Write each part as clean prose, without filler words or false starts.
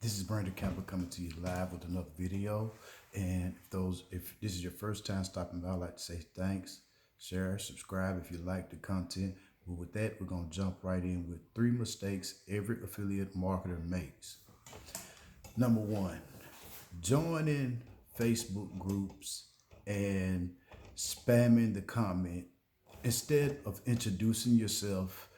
This is Brandon Campbell coming to you live with another video. And if this is your first time stopping by, I'd like to say thanks, share, subscribe if you like the content. But with that, we're going to jump right in with 3 mistakes every affiliate marketer makes. Number 1, joining Facebook groups and spamming the comment instead of introducing yourself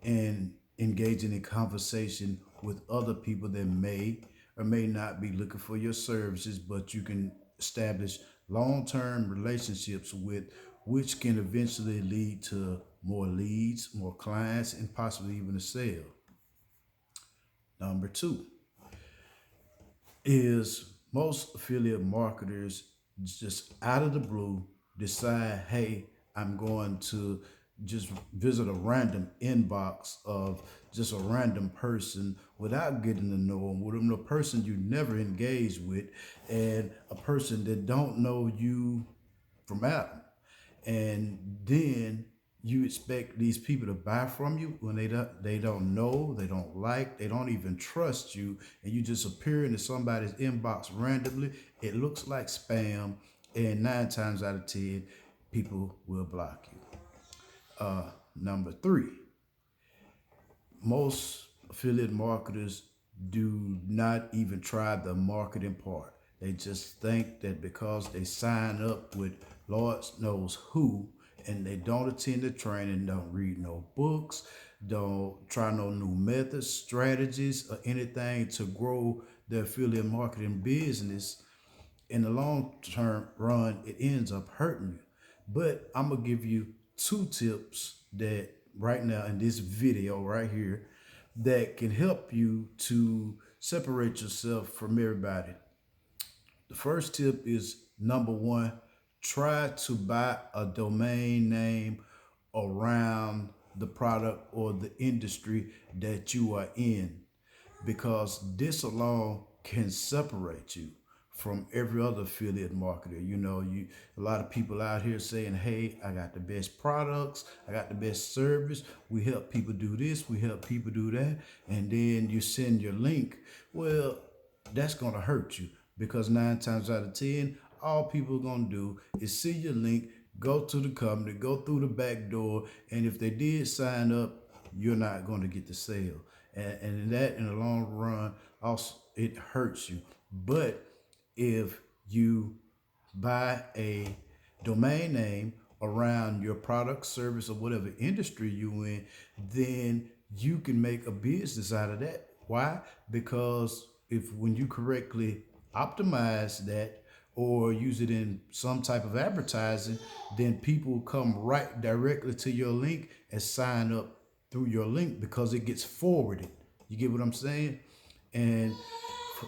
and engaging in conversation with other people that may or may not be looking for your services, but you can establish long-term relationships with, which can eventually lead to more leads, more clients, and possibly even a sale. Number 2 is most affiliate marketers just out of the blue decide, hey, I'm going to just visit a random inbox of just a random person without getting to know them, with them, a person you never engaged with, and a person that don't know you from Adam. And then you expect these people to buy from you when they don't know, they don't like, they don't even trust you, and you just appear into somebody's inbox randomly. It looks like spam, and 9 times out of 10, people will block you. Number 3, most affiliate marketers do not even try the marketing part. They just think that because they sign up with Lord knows who, and they don't attend the training, don't read no books, don't try no new methods, strategies, or anything to grow their affiliate marketing business, in the long term run, it ends up hurting you. But I'm gonna give you 2 tips that right now in this video right here that can help you to separate yourself from everybody. The first tip is, number 1, try to buy a domain name around the product or the industry that you are in, because this alone can separate you from every other affiliate marketer. A lot of people out here saying, hey, I got the best products, I got the best service, we help people do this, we help people do that, and then you send your link. Well, that's gonna hurt you, because 9 times out of 10, all people are gonna do is see your link, go to the company, go through the back door, and if they did sign up, you're not going to get the sale. And that, in the long run, also it hurts you. But if you buy a domain name around your product, service, or whatever industry you in, then you can make a business out of that. Why? Because when you correctly optimize that or use it in some type of advertising, then people come right directly to your link and sign up through your link because it gets forwarded. You get what I'm saying? And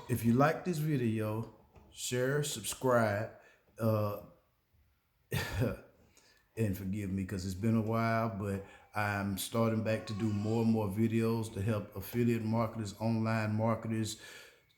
if you like this video, share, subscribe, uh, and forgive me because it's been a while, but I'm starting back to do more and more videos to help affiliate marketers, online marketers,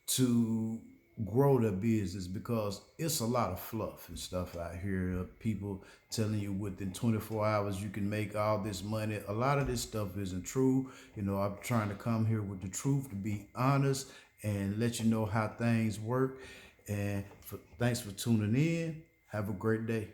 to grow their business, because it's a lot of fluff and stuff out here. People telling you within 24 hours you can make all this money. A lot of this stuff isn't true. I'm trying to come here with the truth, to be honest and let you know how things work. And thanks for tuning in. Have a great day.